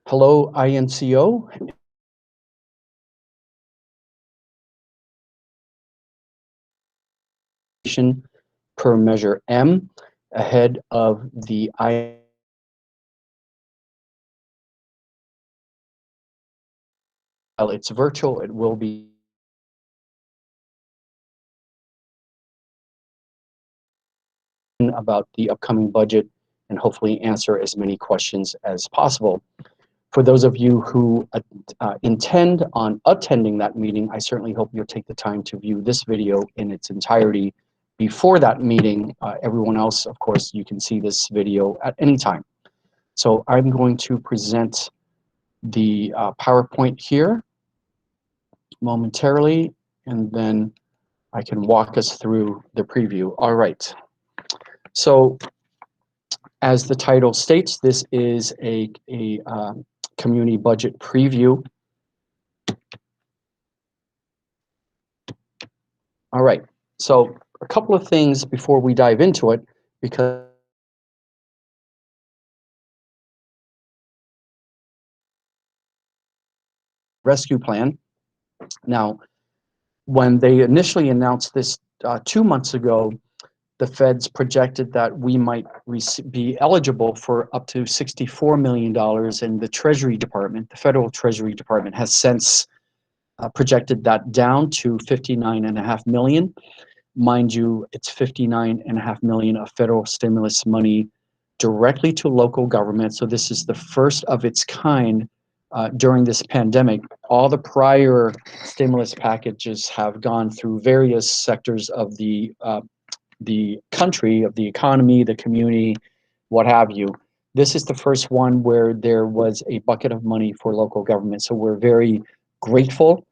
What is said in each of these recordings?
Hello, INCO. Per Measure M ahead of the While it's virtual, it will be about the upcoming budget and hopefully answer as many questions as possible. For those of you who intend on attending that meeting, I certainly hope you'll take the time to view this video in its entirety before that meeting. Everyone else, of course, you can see this video at any time. So I'm going to present the PowerPoint here momentarily, and then I can walk us through the preview. All right. So as the title states, this is a community budget preview. All right. So a couple of things before we dive into it, because rescue plan. Now, when they initially announced this 2 months ago, the feds projected that we might be eligible for up to $64 million, and the Treasury Department, the Federal Treasury Department, has since projected that down to $59.5 million. Mind you, it's $59.5 million of federal stimulus money directly to local government. So this is the first of its kind during this pandemic. All the prior stimulus packages have gone through various sectors of the country, of the economy, the community, what have you. This is the first one where there was a bucket of money for local government. So we're very grateful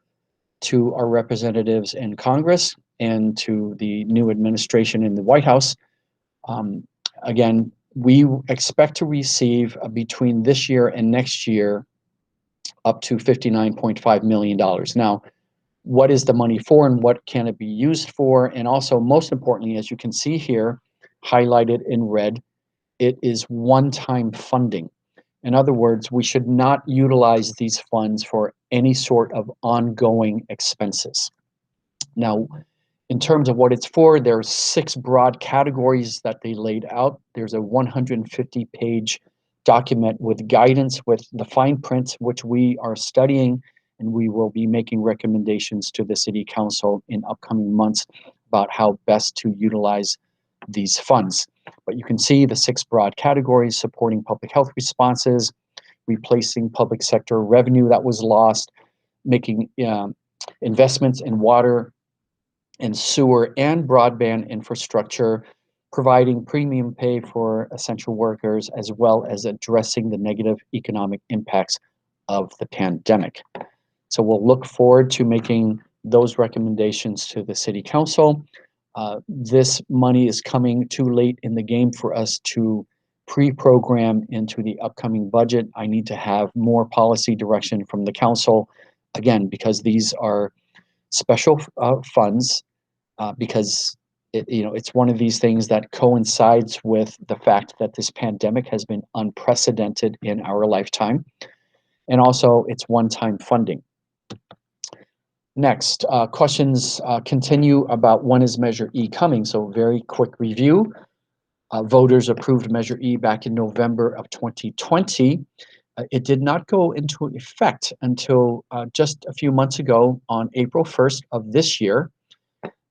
to our representatives in Congress and to the new administration in the White House. Again, we expect to receive between this year and next year up to $59.5 million. Now, what is the money for and what can it be used for? And also, most importantly, as you can see here, highlighted in red, it is one-time funding. In other words, we should not utilize these funds for any sort of ongoing expenses. Now, in terms of what it's for, there are 6 broad categories that they laid out. There's a 150-page document with guidance with the fine print, which we are studying, and we will be making recommendations to the City Council in upcoming months about how best to utilize these funds. But you can see the 6 broad categories: supporting public health responses, replacing public sector revenue that was lost, making investments in water and sewer and broadband infrastructure, providing premium pay for essential workers, as well as addressing the negative economic impacts of the pandemic. So we'll look forward to making those recommendations to the City Council. This money is coming too late in the game for us to pre-program into the upcoming budget. I need to have more policy direction from the Council, again, because these are special funds, because it's one of these things that coincides with the fact that this pandemic has been unprecedented in our lifetime, and also it's one-time funding. Next, questions continue about when is Measure E coming. So very quick review. Voters approved Measure E back in November of 2020. It did not go into effect until just a few months ago on April 1st of this year.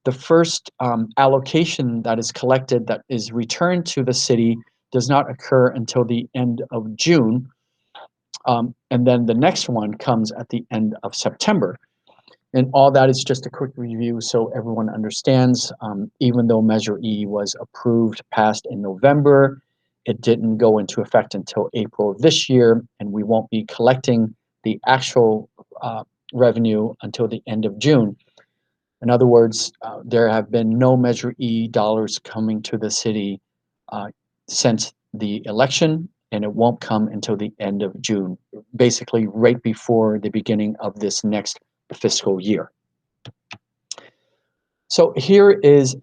The first allocation that is collected, that is returned to the city, does not occur until the end of June. And then the next one comes at the end of September. And all that is just a quick review so everyone understands. Even though Measure E was approved, passed in November, it didn't go into effect until April of this year, and we won't be collecting the actual revenue until the end of June. In other words, there have been no Measure E dollars coming to the city since the election, and it won't come until the end of June, basically right before the beginning of this next fiscal year. So here is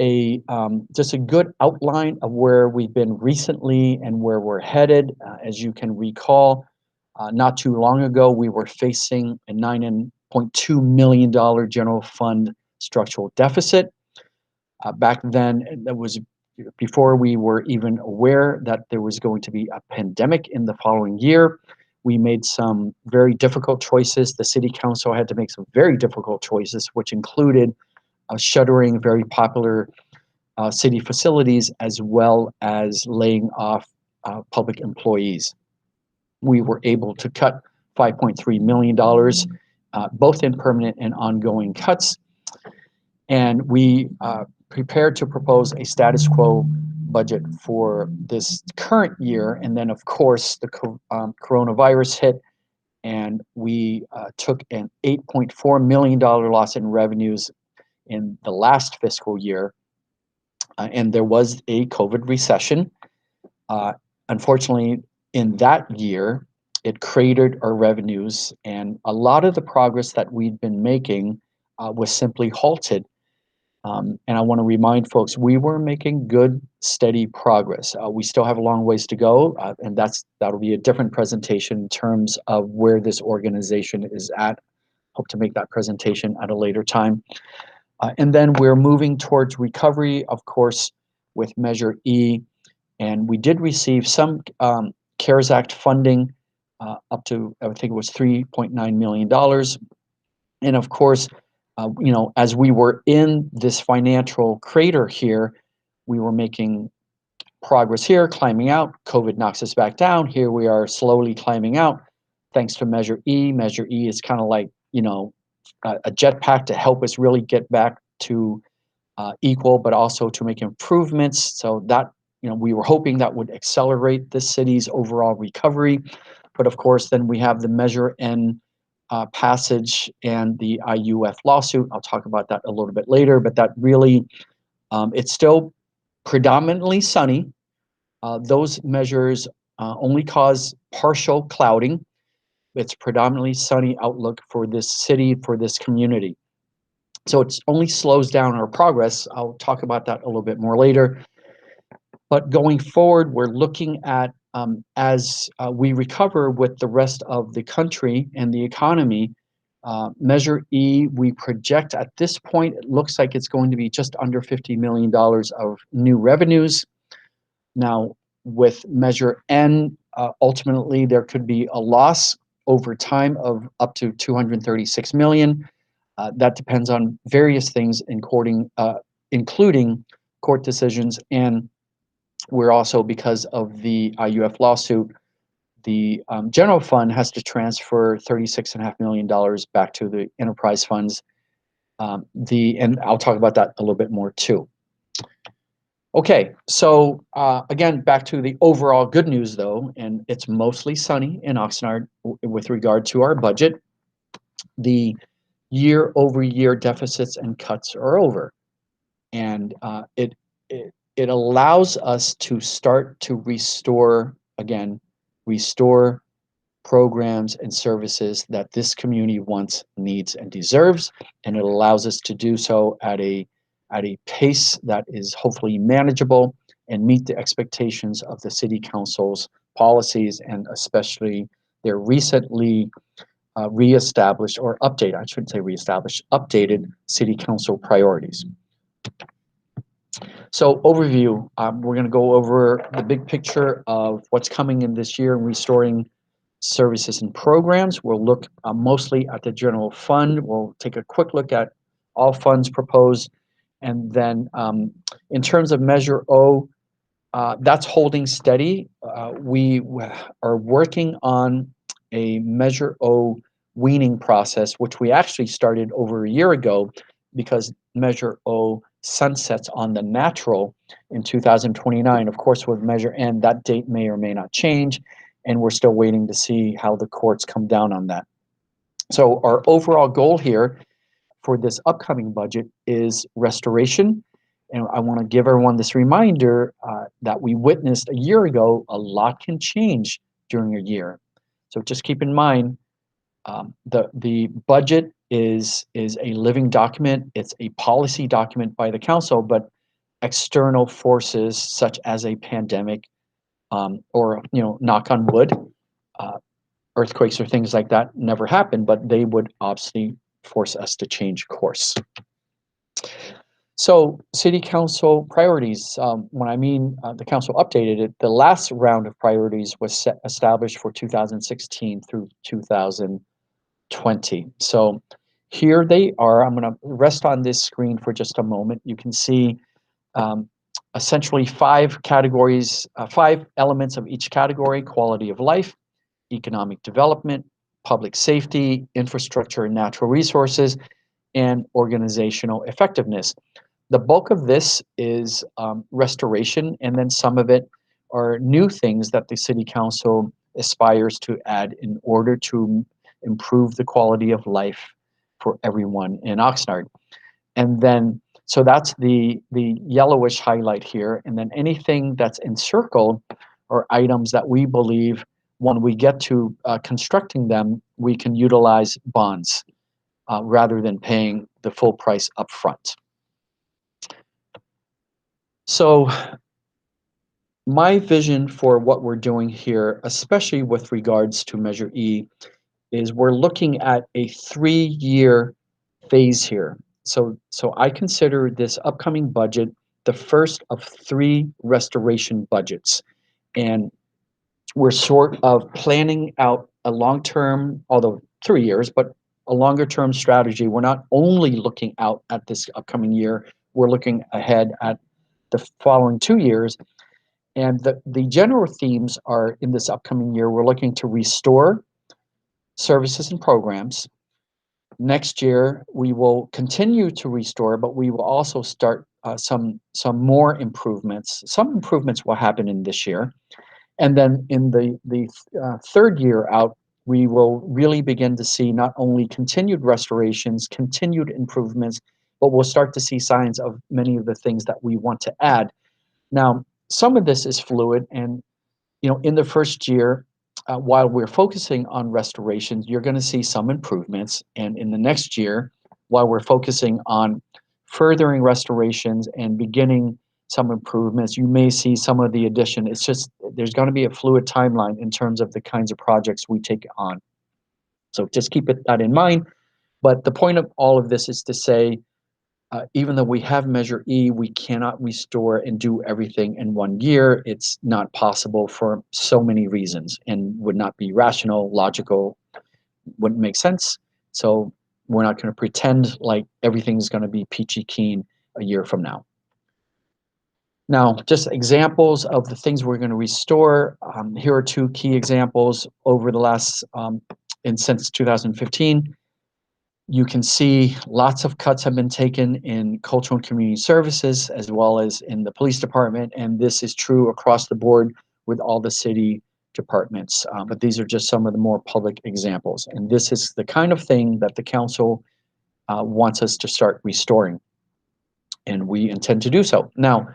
just a good outline of where we've been recently and where we're headed. As you can recall, Not too long ago, we were facing a $9.2 million general fund structural deficit. Back then, that was before we were even aware that there was going to be a pandemic in the following year. We made some very difficult choices. The city council had to make some very difficult choices, which included shuttering very popular city facilities as well as laying off public employees. We were able to cut $5.3 million, both in permanent and ongoing cuts. And we prepared to propose a status quo budget for this current year. And then, of course, the coronavirus hit, and we took an $8.4 million loss in revenues in the last fiscal year. And there was a COVID recession. Unfortunately, in that year, it cratered our revenues, and a lot of the progress that we'd been making was simply halted. And I want to remind folks, we were making good, steady progress. We still have a long ways to go, and that'll be a different presentation in terms of where this organization is at. Hope to make that presentation at a later time. And then we're moving towards recovery, of course, with Measure E. And we did receive some CARES Act funding up to, I think it was $3.9 million. And of course, as we were in this financial crater here, we were making progress here, climbing out. COVID knocks us back down. Here we are slowly climbing out thanks to Measure E. Measure E is kind of like, a jetpack to help us really get back to equal, but also to make improvements. So that, we were hoping that would accelerate the city's overall recovery. But of course, then we have the Measure N passage and the IUF lawsuit. I'll talk about that a little bit later, but that really, it's still predominantly sunny. Those measures only cause partial clouding. It's predominantly sunny outlook for this city, for this community. So it only slows down our progress. I'll talk about that a little bit more later. But going forward, we're looking at, as we recover with the rest of the country and the economy, Measure E, we project at this point, it looks like it's going to be just under $50 million of new revenues. Now, with Measure N, ultimately, there could be a loss over time of up to $236 million. That depends on various things, including court decisions. And we're also, because of the IUF lawsuit, the general fund has to transfer $36.5 million back to the enterprise funds. And I'll talk about that a little bit more too. Okay, so again, back to the overall good news though, and it's mostly sunny in Oxnard with regard to our budget. The year-over-year deficits and cuts are over, and it allows us to start to restore programs and services that this community wants, needs, and deserves, and it allows us to do so at a pace that is hopefully manageable and meet the expectations of the city council's policies, and especially their recently reestablished or updated, I shouldn't say reestablished, updated city council priorities. So overview, we're going to go over the big picture of what's coming in this year in restoring services and programs. We'll look mostly at the general fund. We'll take a quick look at all funds proposed. And then in terms of Measure O, that's holding steady. We are working on a Measure O weaning process, which we actually started over a year ago, because Measure O sunsets on the natural in 2029. Of course, with Measure N, that date may or may not change, and we're still waiting to see how the courts come down on that. So our overall goal here for this upcoming budget is restoration. And I want to give everyone this reminder that we witnessed a year ago. A lot can change during a year. So just keep in mind, the budget is a living document. It's a policy document by the council, but external forces such as a pandemic or, knock on wood, earthquakes or things like that never happen, but they would obviously force us to change course. So city council priorities, when I mean the council updated it, the last round of priorities was established for 2016 through 2020. So here they are. I'm going to rest on this screen for just a moment. You can see um, essentially five categories, five elements of each category: quality of life, economic development, public safety, infrastructure and natural resources, and organizational effectiveness. The bulk of this is restoration, and then some of it are new things that the city council aspires to add in order to improve the quality of life for everyone in Oxnard. And then, so that's the yellowish highlight here, and then anything that's encircled are items that we believe when we get to constructing them, we can utilize bonds rather than paying the full price up front. So my vision for what we're doing here, especially with regards to Measure E, is we're looking at a 3-year phase here. So I consider this upcoming budget the first of 3 restoration budgets. And we're sort of planning out a long-term, although 3 years, but a longer-term strategy. We're not only looking out at this upcoming year, we're looking ahead at the following 2 years. And the general themes are in this upcoming year, we're looking to restore services and programs. Next year, we will continue to restore, but we will also start some more improvements. Some improvements will happen in this year. And then in the third year out, we will really begin to see not only continued restorations, continued improvements, but we'll start to see signs of many of the things that we want to add. Now, some of this is fluid, and in the first year, while we're focusing on restorations, you're going to see some improvements, and in the next year, while we're focusing on furthering restorations and beginning some improvements, you may see some of the addition. It's just there's going to be a fluid timeline in terms of the kinds of projects we take on. So just keep that in mind. But the point of all of this is to say, even though we have Measure E, we cannot restore and do everything in 1 year. It's not possible for so many reasons and would not be rational, logical, wouldn't make sense. So we're not going to pretend like everything's going to be peachy keen a year from now. Now, just examples of the things we're going to restore. Here are 2 key examples over the last, and since 2015. You can see lots of cuts have been taken in cultural and community services as well as in the police department, and this is true across the board with all the city departments. But these are just some of the more public examples, and this is the kind of thing that the council wants us to start restoring, and we intend to do so. Now,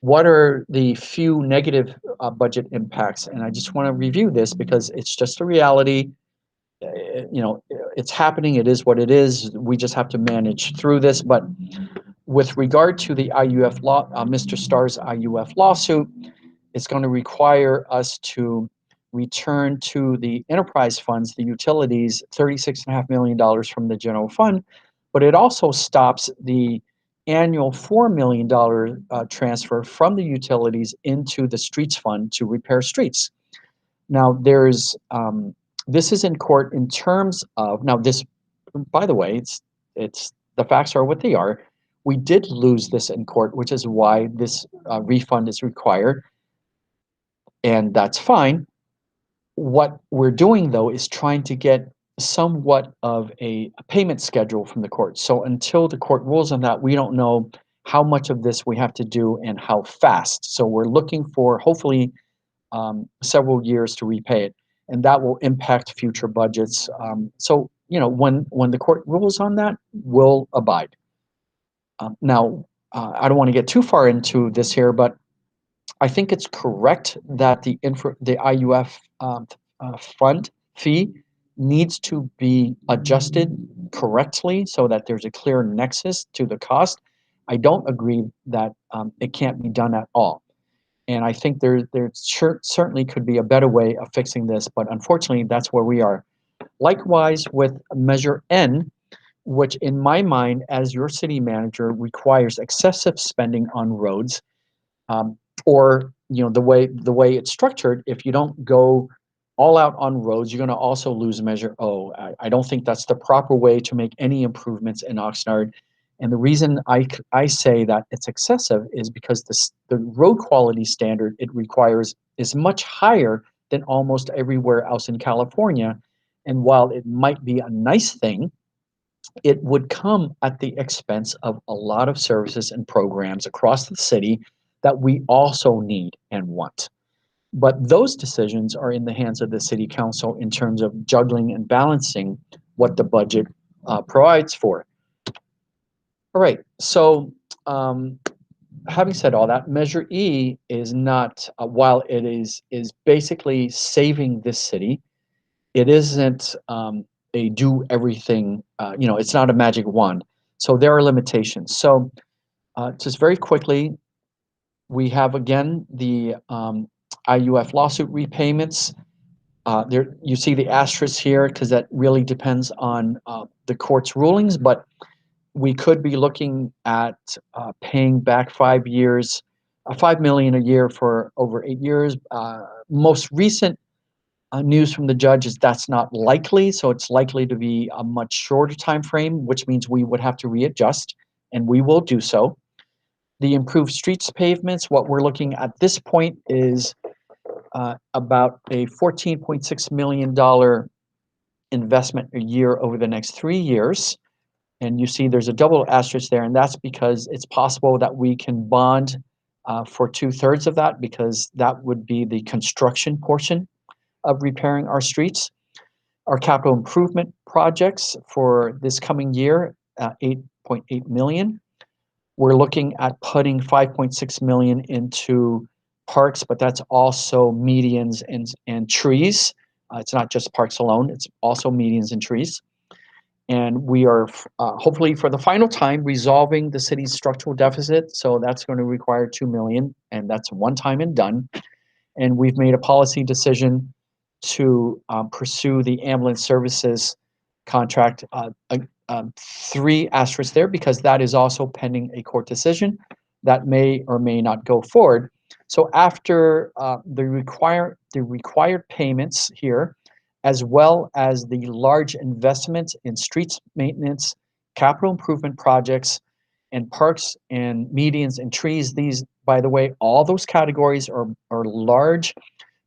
what are the few negative budget impacts? And I just want to review this because it's just a reality. It's happening. It is what it is. We just have to manage through this. But with regard to the IUF law, Mr. Starr's IUF lawsuit, it's going to require us to return to the enterprise funds, the utilities, $36.5 million from the general fund. But it also stops the annual $4 million transfer from the utilities into the streets fund to repair streets. Now, this is in court in terms of, now this, by the way, it's the facts are what they are. We did lose this in court, which is why this refund is required, and that's fine. What we're doing, though, is trying to get somewhat of a payment schedule from the court. So until the court rules on that, we don't know how much of this we have to do and how fast. So we're looking for, hopefully, several years to repay it, and that will impact future budgets. So when the court rules on that, we'll abide. Now, I don't want to get too far into this here, but I think it's correct that the IUF fund fee needs to be adjusted correctly so that there's a clear nexus to the cost. I don't agree that it can't be done at all. And I think there certainly could be a better way of fixing this, but unfortunately, that's where we are. Likewise, with Measure N, which in my mind, as your city manager, requires excessive spending on roads, um, or the way it's structured. If you don't go all out on roads, you're going to also lose Measure O. I don't think that's the proper way to make any improvements in Oxnard. And the reason I say that it's excessive is because the road quality standard it requires is much higher than almost everywhere else in California. And while it might be a nice thing, it would come at the expense of a lot of services and programs across the city that we also need and want. But those decisions are in the hands of the city council in terms of juggling and balancing what the budget provides for. All right, so having said all that, Measure E is not, while it is basically saving this city, it isn't a do everything, it's not a magic wand. So there are limitations. So just very quickly, we have again the IUF lawsuit repayments. There, you see the asterisk here because that really depends on the court's rulings, but we could be looking at paying back 5 years, 5 million a year for over 8 years. Most recent news from the judge is that's not likely, so it's likely to be a much shorter time frame, which means we would have to readjust, and we will do so. The improved streets pavements, what we're looking at this point is about a $14.6 million investment a year over the next 3 years. And you see there's a double asterisk there, and that's because it's possible that we can bond for 2/3 of that, because that would be the construction portion of repairing our streets. Our capital improvement projects for this coming year, 8.8 million. We're looking at putting 5.6 million into parks, but that's also medians and trees. It's not just parks alone, it's also medians and trees. And we are hopefully for the final time resolving the city's structural deficit. So that's going to require 2 million, and that's one time and done. And we've made a policy decision to pursue the ambulance services contract. 3 asterisks there because that is also pending a court decision that may or may not go forward. So after the required payments here, as well as the large investments in streets maintenance, capital improvement projects, and parks and medians and trees. These, by the way, all those categories are large,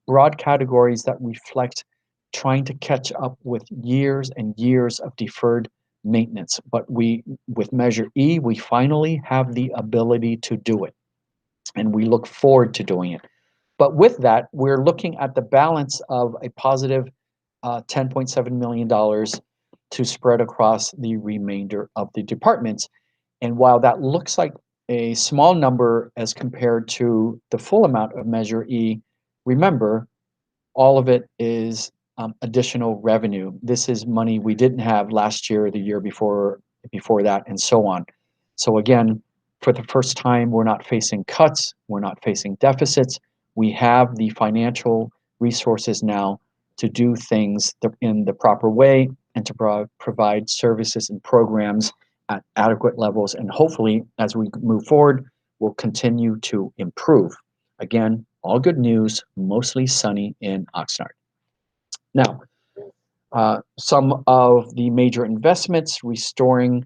broad categories that reflect trying to catch up with years and years of deferred maintenance. But with Measure E, we finally have the ability to do it, and we look forward to doing it. But with that, we're looking at the balance of a positive $10.7 million to spread across the remainder of the departments. And while that looks like a small number as compared to the full amount of Measure E, remember, all of it is additional revenue. This is money we didn't have last year, the year before that, and so on. So again, for the first time, we're not facing cuts, we're not facing deficits. We have the financial resources now to do things in the proper way and to provide services and programs at adequate levels. And hopefully, as we move forward, we'll continue to improve. Again, all good news, mostly sunny in Oxnard. Now, some of the major investments, restoring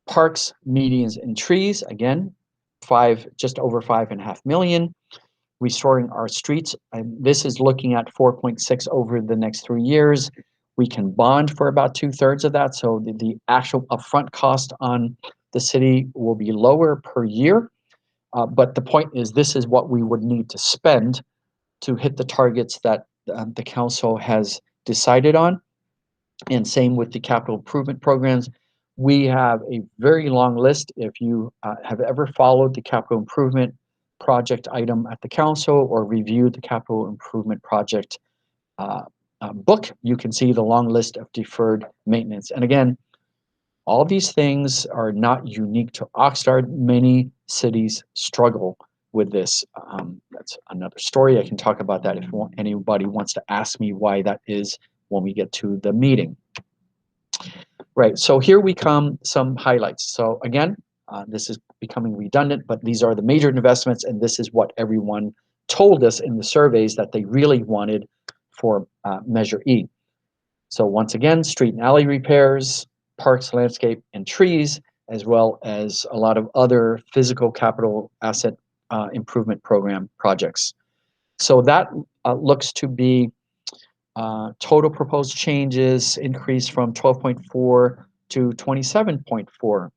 parks, medians, and trees, again, just over 5.5 million. Restoring our streets, and this is looking at 4.6 over the next 3 years. We can bond for about 2/3 of that, so the actual upfront cost on the city will be lower per year. But the point is, this is what we would need to spend to hit the targets that the council has decided on. And same with the capital improvement programs. We have a very long list. If you have ever followed the capital improvement project item at the council or reviewed the capital improvement project book, you can see the long list of deferred maintenance. And again, all these things are not unique to Oxnard. Many cities struggle with this. That's another story. I can talk about that if anybody wants to ask me why that is when we get to the meeting. Right, so here we come, some highlights. So again, this is becoming redundant, but these are the major investments, and this is what everyone told us in the surveys that they really wanted for Measure E. So once again, street and alley repairs, parks, landscape, and trees, as well as a lot of other physical capital asset improvement program projects. So that looks to be total proposed changes increase from 12.4 to 27.4.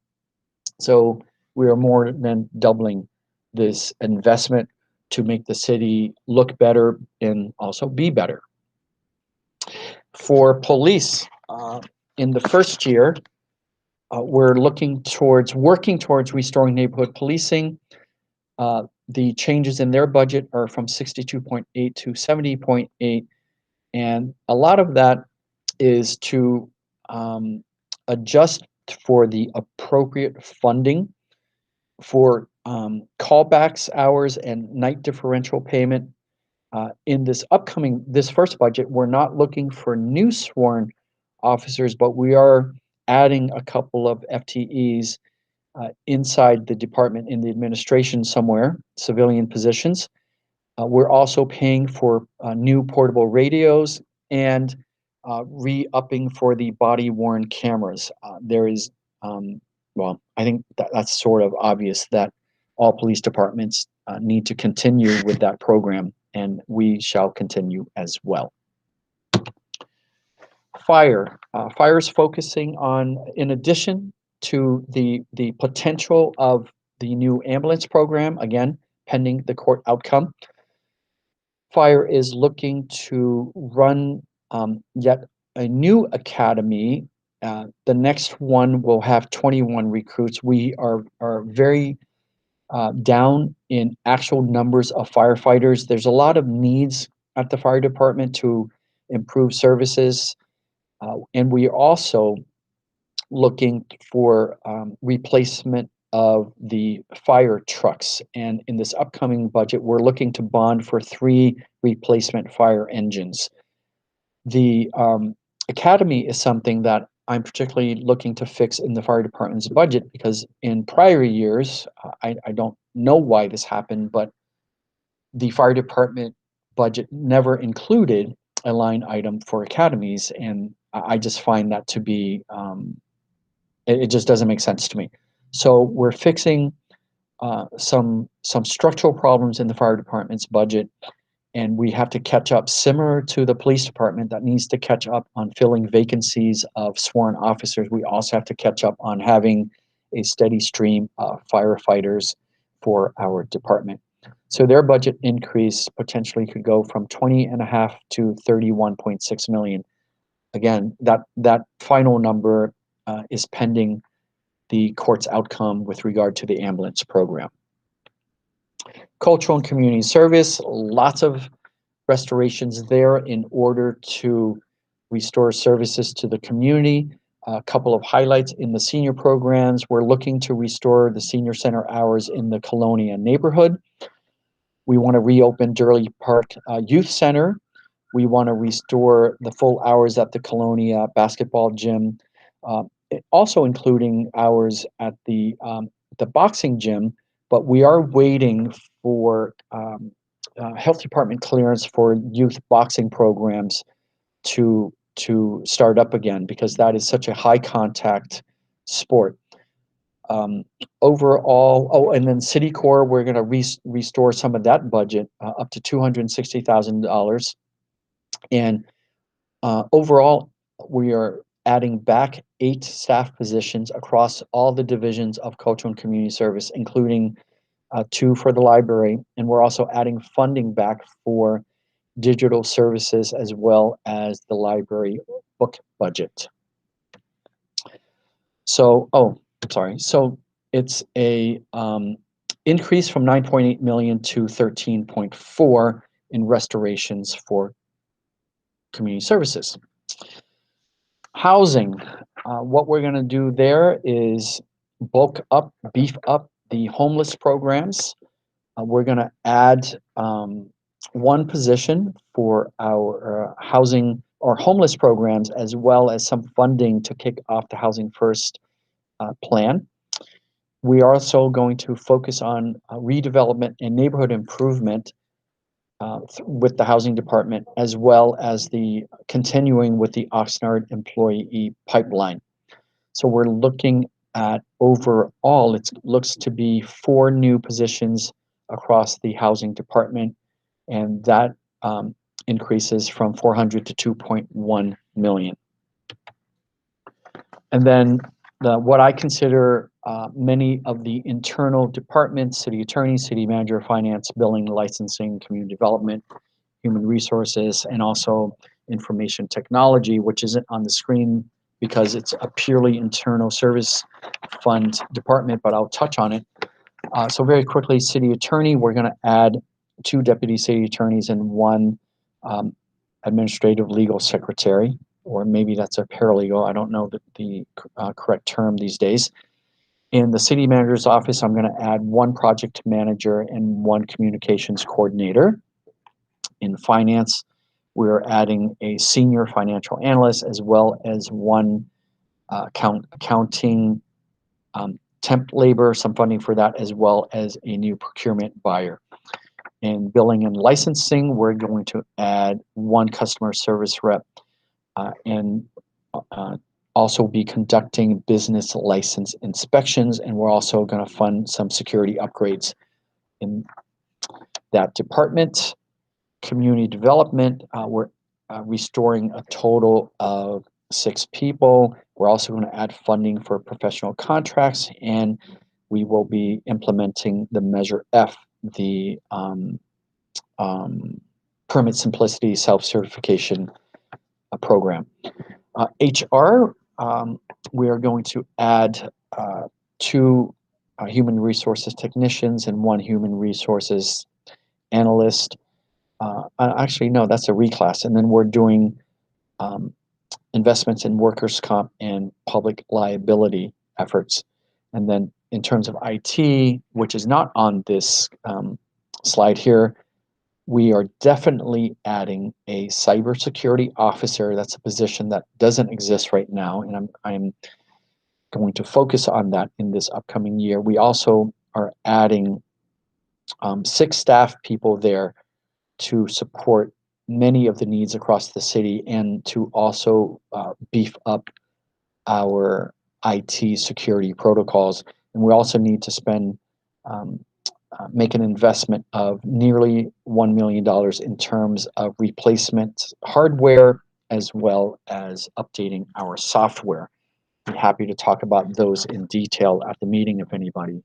So we are more than doubling this investment to make the city look better and also be better. For police, in the first year, we're working towards restoring neighborhood policing. The changes in their budget are from 62.8 to 70.8, and a lot of that is to adjust for the appropriate funding for callbacks hours and night differential payment. In this first budget, we're not looking for new sworn officers, but we are adding a couple of FTEs inside the department in the administration somewhere, civilian positions. We're also paying for new portable radios and re-upping for the body-worn cameras. There is, well, I think that's sort of obvious that all police departments need to continue with that program, and we shall continue as well. Fire. Fire is focusing on, in addition to the potential of the new ambulance program, again, pending the court outcome, Fire is looking to run yet a new academy. The next one will have 21 recruits. We are very down in actual numbers of firefighters. There's a lot of needs at the fire department to improve services, and we are also looking for replacement of the fire trucks. And in this upcoming budget, we're looking to bond for 3 replacement fire engines. The academy is something that I'm particularly looking to fix in the fire department's budget, because in prior years, I don't know why this happened, but the fire department budget never included a line item for academies, and I just find that to be it just doesn't make sense to me. So we're fixing some structural problems in the fire department's budget, and we have to catch up, similar to the police department that needs to catch up on filling vacancies of sworn officers. We also have to catch up on having a steady stream of firefighters for our department. So their budget increase potentially could go from 20.5 to 31.6 million. Again, that final number is pending the court's outcome with regard to the ambulance program. Cultural and community service, lots of restorations there in order to restore services to the community. A couple of highlights in the senior programs. We're looking to restore the senior center hours in the Colonia neighborhood. We want to reopen Durley Park Youth Center. We want to restore the full hours at the Colonia basketball gym, also including hours at the boxing gym, but we are waiting for health department clearance for youth boxing programs to start up again, because that is such a high contact sport. Overall, oh, and then City Core, we're going to restore some of that budget up to $260,000. And overall, we are adding back 8 staff positions across all the divisions of cultural and community service, including 2 for the library. And we're also adding funding back for digital services as well as the library book budget. So, oh, sorry. So it's a increase from 9.8 million to 13.4 in restorations for community services. Housing, what we're going to do there is beef up the homeless programs. We're going to add one position for our housing or homeless programs, as well as some funding to kick off the Housing First plan. We are also going to focus on redevelopment and neighborhood improvement with the housing department, as well as the continuing with the Oxnard employee pipeline. So we're looking at overall, it looks to be 4 new positions across the housing department, and that increases from 400 to 2.1 million. And then what I consider many of the internal departments, city attorney, city manager, finance, billing, licensing, community development, human resources, and also information technology, which isn't on the screen because it's a purely internal service fund department, but I'll touch on it. So very quickly, city attorney, we're going to add 2 deputy city attorneys and 1 administrative legal secretary, or maybe that's a paralegal. I don't know the correct term these days. In the city manager's office, I'm going to add 1 project manager and 1 communications coordinator. In finance, we're adding a senior financial analyst, as well as 1 accounting temp labor, some funding for that, as well as a new procurement buyer. In billing and licensing, we're going to add 1 customer service rep and also be conducting business license inspections, and we're also going to fund some security upgrades in that department. Community development, we're restoring a total of 6 people. We're also going to add funding for professional contracts, and we will be implementing the Measure F, the Permit Simplicity Self-Certification program. HR, we are going to add 2 human resources technicians and 1 human resources analyst. Actually, no, that's a reclass. And then we're doing investments in workers' comp and public liability efforts. And then in terms of IT, which is not on this slide here, we are definitely adding a cybersecurity officer. That's a position that doesn't exist right now, and I'm going to focus on that in this upcoming year. We also are adding 6 staff people there to support many of the needs across the city, and to also beef up our IT security protocols. And we also need to spend make an investment of nearly $1 million in terms of replacement hardware, as well as updating our software. I'm happy to talk about those in detail at the meeting if anybody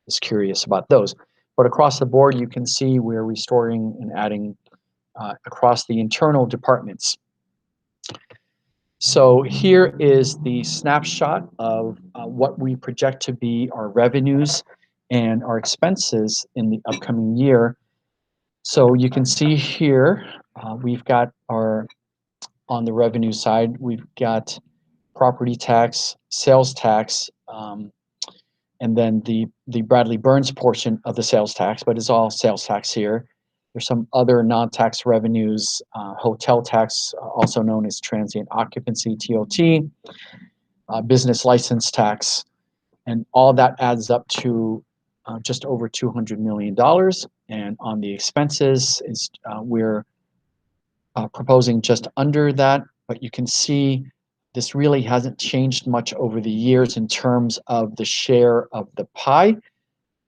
is curious about those. But across the board, you can see we're restoring and adding across the internal departments. So here is the snapshot of what we project to be our revenues and our expenses in the upcoming year. So you can see here, we've got our, on the revenue side, we've got property tax, sales tax, and then the Bradley Burns portion of the sales tax, but it's all sales tax here. There's some other non-tax revenues, hotel tax, also known as transient occupancy, TOT, business license tax, and all that adds up to just over $200 million. And on the expenses, we're proposing just under that, but you can see this really hasn't changed much over the years in terms of the share of the pie.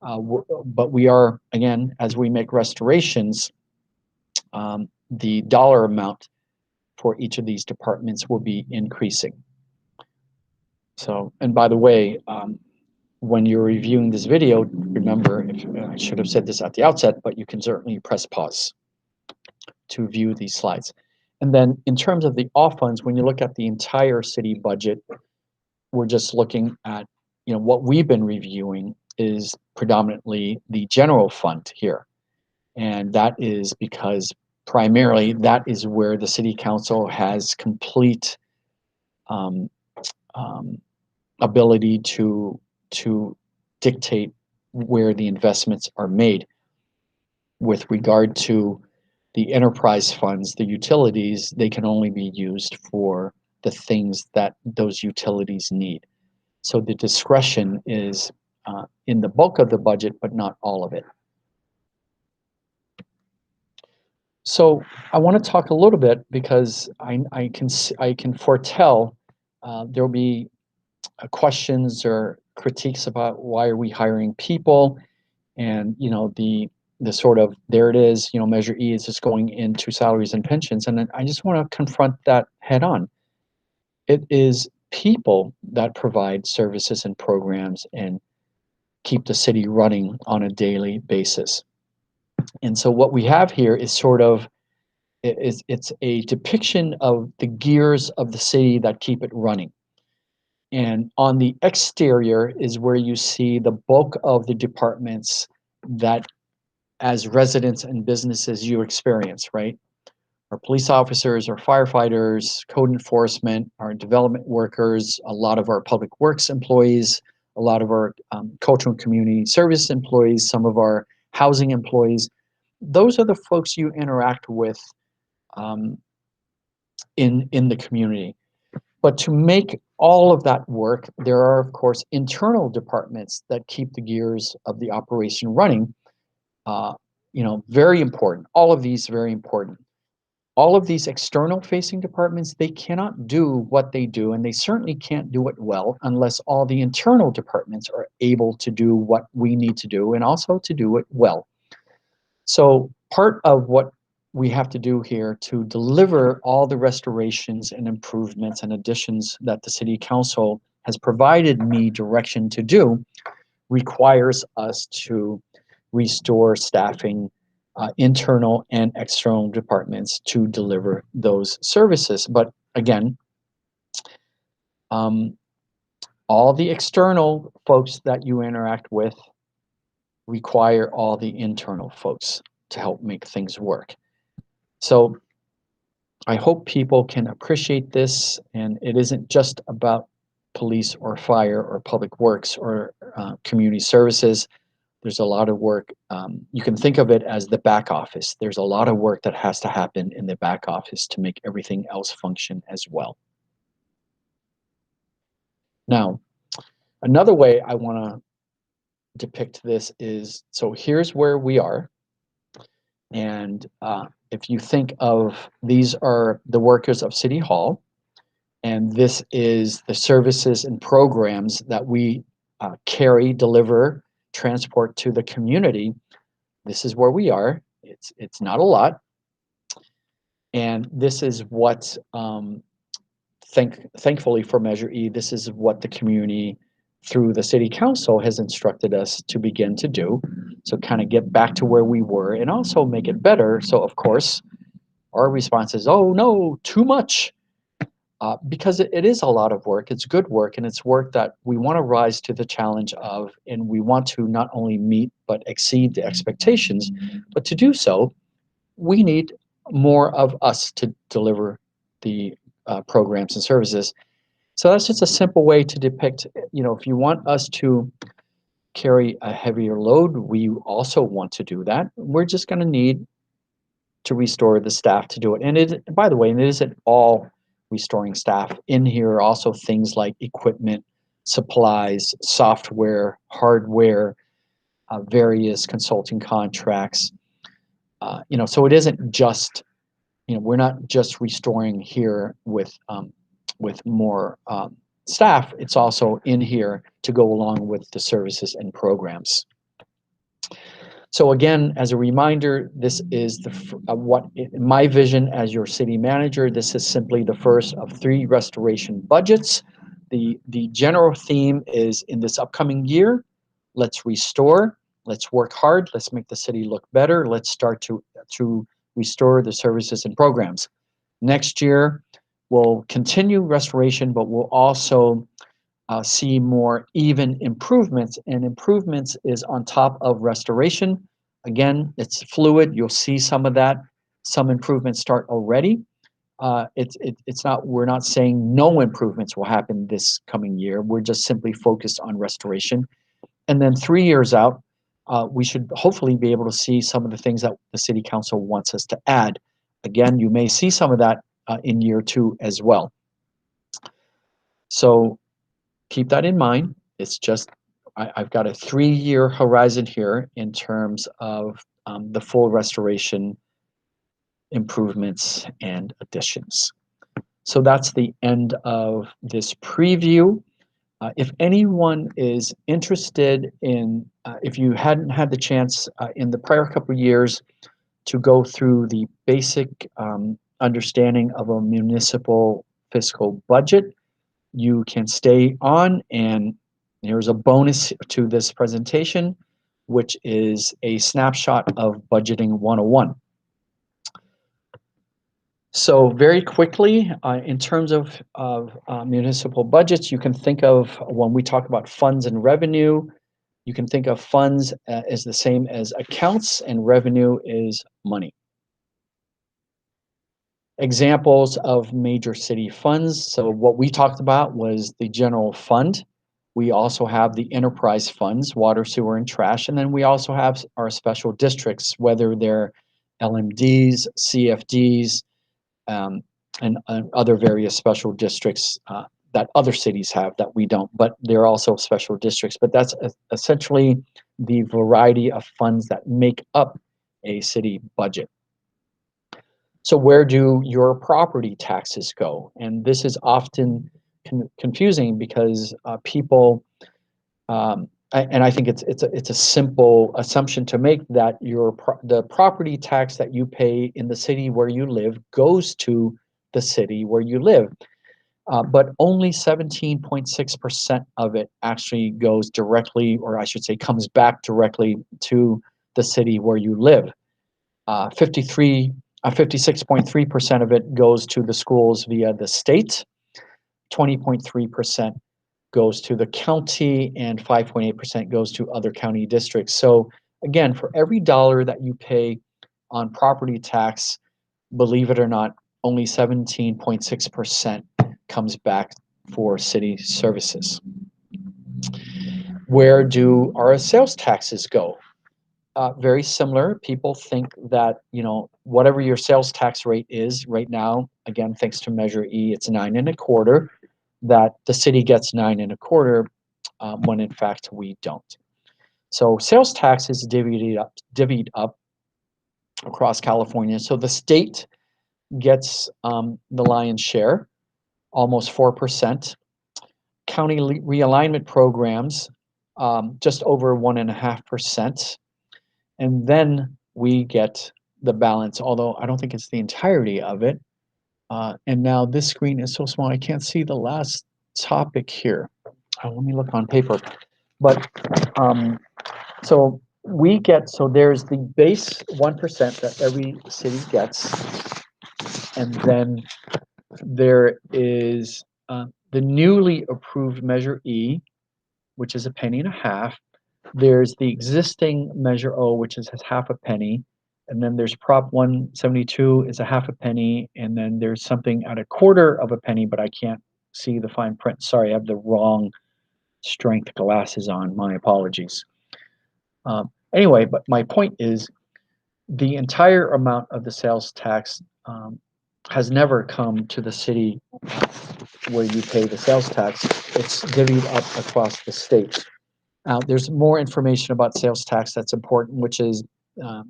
But we are, again, as we make restorations, the dollar amount for each of these departments will be increasing. So, and by the way, when you're reviewing this video, remember, I should have said this at the outset, but you can certainly press pause to view these slides. And then in terms of the all funds, when you look at the entire city budget, we're just looking at, what we've been reviewing is predominantly the general fund here. And that is because primarily that is where the city council has complete ability to dictate where the investments are made. with regard to the enterprise funds, the utilities, they can only be used for the things that those utilities need. So the discretion is in the bulk of the budget, but not all of it. So I want to talk a little bit because I can foretell there will be questions or critiques about why are we hiring people, and the sort of, there it is, Measure E is just going into salaries and pensions, and then I just want to confront that head on. It is people that provide services and programs and keep the city running on a daily basis. And so what we have here is sort of, it's a depiction of the gears of the city that keep it running. And on the exterior is where you see the bulk of the departments that, as residents and businesses, you experience, right? Our police officers, our firefighters, code enforcement, our development workers, a lot of our public works employees, a lot of our cultural and community service employees, some of our housing employees. Those are the folks you interact with in the community. But to make all of that work, there are, of course, internal departments that keep the gears of the operation running. Very important. All of these very important. All of these external facing departments, they cannot do what they do, and they certainly can't do it well unless all the internal departments are able to do what we need to do and also to do it well. So part of what we have to do here to deliver all the restorations and improvements and additions that the City Council has provided me direction to do requires us to restore staffing, internal and external departments to deliver those services. But again, all the external folks that you interact with require all the internal folks to help make things work. So I hope people can appreciate this, and it isn't just about police or fire or public works or community services. There's a lot of work. You can think of it as the back office. There's a lot of work that has to happen in the back office to make everything else function as well. Now, another way I want to depict this is, so here's where we are. And if you think of, these are the workers of City Hall, and this is the services and programs that we carry, deliver, transport to the community. This is where we are. It's not a lot. And this is what, thankfully for Measure E, this is what the community through the City Council has instructed us to begin to do. So kind of get back to where we were and also make it better. So of course, our response is, oh no, too much. Because it is a lot of work. It's good work, and it's work that we want to rise to the challenge of, and we want to not only meet but exceed the expectations. But to do so, we need more of us to deliver the programs and services. So that's just a simple way to depict, if you want us to carry a heavier load, we also want to do that. We're just going to need to restore the staff to do it. And it, by the way, and it isn't all restoring staff. In here are also things like equipment, supplies, software, hardware, various consulting contracts. So it isn't just, we're not just restoring here with more staff. It's also in here to go along with the services and programs. So again, as a reminder, this is my vision as your city manager. This is simply the first of 3 restoration budgets. The general theme is, in this upcoming year, let's restore, let's work hard, let's make the city look better, let's start to restore the services and programs. Next year, we'll continue restoration, but we'll also see more even improvements, and improvements is on top of restoration. Again, it's fluid. You'll see some of that. Some improvements start already. It's not, we're not saying no improvements will happen this coming year. We're just simply focused on restoration. And then 3 years out, we should hopefully be able to see some of the things that the city council wants us to add. Again, you may see some of that in year 2 as well. So keep that in mind. It's just, I've got a 3-year horizon here in terms of the full restoration improvements and additions. So that's the end of this preview. If anyone is interested in, if you hadn't had the chance in the prior couple of years to go through the basic understanding of a municipal fiscal budget, you can stay on, and here's a bonus to this presentation, which is a snapshot of Budgeting 101. So very quickly, in terms of municipal budgets, you can think of, when we talk about funds and revenue, you can think of funds as the same as accounts, and revenue is money. Examples of major city funds. So what we talked about was the general fund. We also have the enterprise funds, water, sewer, and trash. And then we also have our special districts, whether they're LMDs, CFDs, and other various special districts that other cities have that we don't, but they're also special districts. But that's essentially the variety of funds that make up a city budget. So where do your property taxes go? And this is often confusing because people, and I think it's a simple assumption to make, that the property tax that you pay in the city where you live goes to the city where you live. But only 17.6% of it actually goes directly, or I should say comes back directly to the city where you live. 56.3% of it goes to the schools via the state, 20.3% goes to the county, and 5.8% goes to other county districts. So again, for every dollar that you pay on property tax, believe it or not, only 17.6% comes back for city services. Where do our sales taxes go? Very similar. People think that, whatever your sales tax rate is right now, again, thanks to Measure E, it's 9.25%, that the city gets 9.25%, when in fact we don't. So sales tax is divvied up across California. So the state gets the lion's share, almost 4%. County realignment programs, just over 1.5%. And then we get the balance, although I don't think it's the entirety of it. And now this screen is so small, I can't see the last topic here. Let me look on paper. But so there's the base 1% that every city gets. And then there is the newly approved Measure E, which is 1.50 cents. There's the existing Measure O, which is half a penny. And then there's Prop 172 is a half a penny. And then there's something at 1/4 penny, but I can't see the fine print. Sorry, I have the wrong strength glasses on. My apologies. Anyway, but my point is, the entire amount of the sales tax has never come to the city where you pay the sales tax. It's divvied up across the state. Now, there's more information about sales tax that's important, which is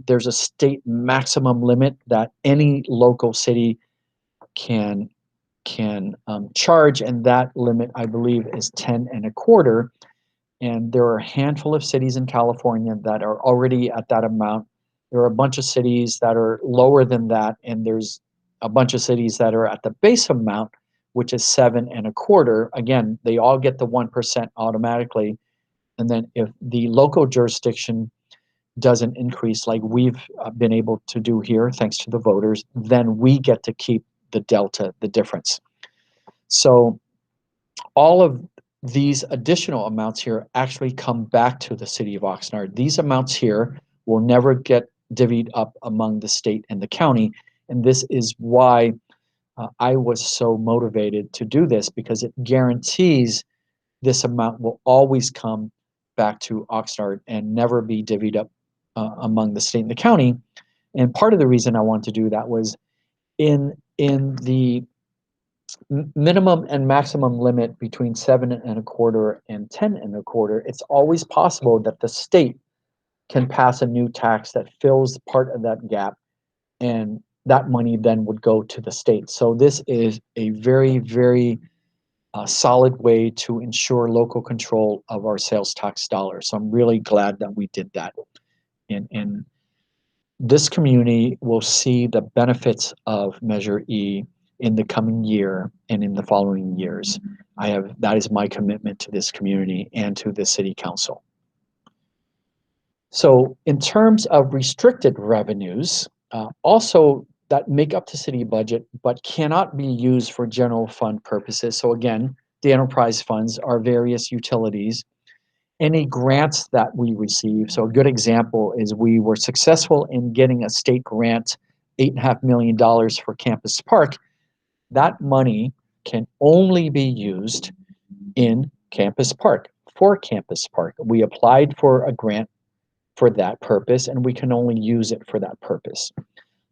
there's a state maximum limit that any local city can charge, and that limit, I believe, is 10.25. And there are a handful of cities in California that are already at that amount. There are a bunch of cities that are lower than that, and there's a bunch of cities that are at the base amount, which is 7.25. Again, they all get the 1% automatically. And then if the local jurisdiction doesn't increase like we've been able to do here, thanks to the voters, then we get to keep the delta, the difference. So all of these additional amounts here actually come back to the city of Oxnard. These amounts here will never get divvied up among the state and the county. And this is why I was so motivated to do this, because it guarantees this amount will always come back to Oxnard and never be divvied up among the state and the county. And part of the reason I wanted to do that was in the minimum and maximum limit between 7.25 and 10.25, it's always possible that the state can pass a new tax that fills part of that gap, and that money then would go to the state. So this is a very, very solid way to ensure local control of our sales tax dollars. So I'm really glad that we did that. And this community will see the benefits of Measure E in the coming year and in the following years. That is my commitment to this community and to the city council. So in terms of restricted revenues, also that make up the city budget but cannot be used for general fund purposes. So again, the enterprise funds are various utilities. Any grants that we receive, so a good example is we were successful in getting a state grant, $8.5 million for Campus Park. That money can only be used in Campus Park, for Campus Park. We applied for a grant for that purpose, and we can only use it for that purpose.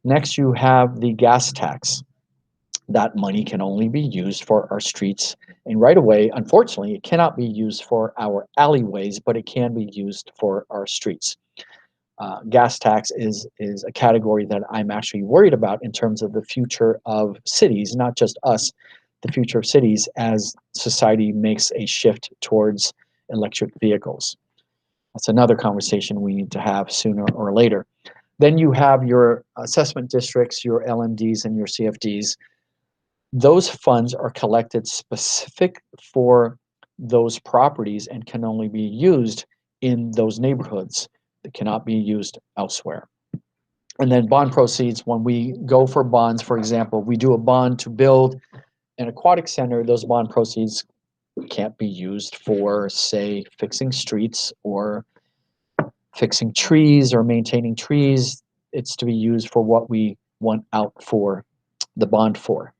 Next, you have the gas tax. That money can only be used for our streets and right away. Unfortunately, it cannot be used for our alleyways, but it can be used for our streets. Gas tax is a category that I'm actually worried about in terms of the future of cities, not just us, the future of cities as society makes a shift towards electric vehicles. That's another conversation we need to have sooner or later. Then you have your assessment districts, your LMDs, and your CFDs. Those funds are collected specific for those properties and can only be used in those neighborhoods. They cannot be used elsewhere. And then bond proceeds, when we go for bonds, for example, we do a bond to build an aquatic center, those bond proceeds can't be used for, say, fixing streets or fixing trees or maintaining trees. It's to be used for what we want out for the bond for.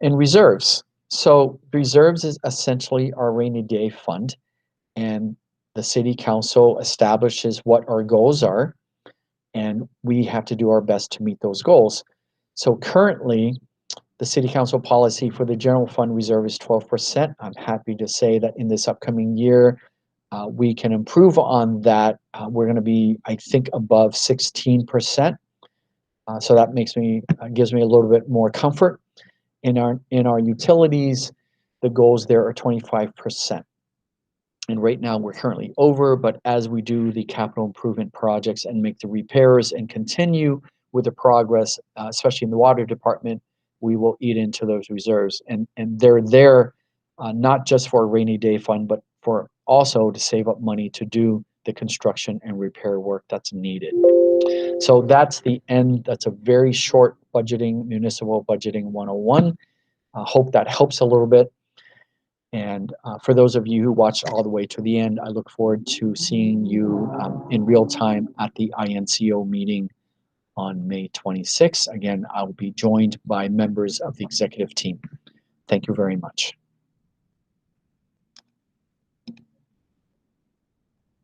And reserves. So reserves is essentially our rainy day fund, and the city council establishes what our goals are, and we have to do our best to meet those goals. So currently, the city council policy for the general fund reserve is 12%. I'm happy to say that in this upcoming year, we can improve on that. We're going to be, I think, above 16%. So that gives me a little bit more comfort. In our utilities, the goals there are 25%. And right now we're currently over, but as we do the capital improvement projects and make the repairs and continue with the progress, especially in the water department, we will eat into those reserves. And they're there not just for a rainy day fund, but for also to save up money to do the construction and repair work that's needed. So that's the end. That's a very short budgeting, municipal budgeting 101. I hope that helps a little bit. And for those of you who watched all the way to the end, I look forward to seeing you in real time at the INCO meeting on May 26th. Again, I'll be joined by members of the executive team. Thank you very much.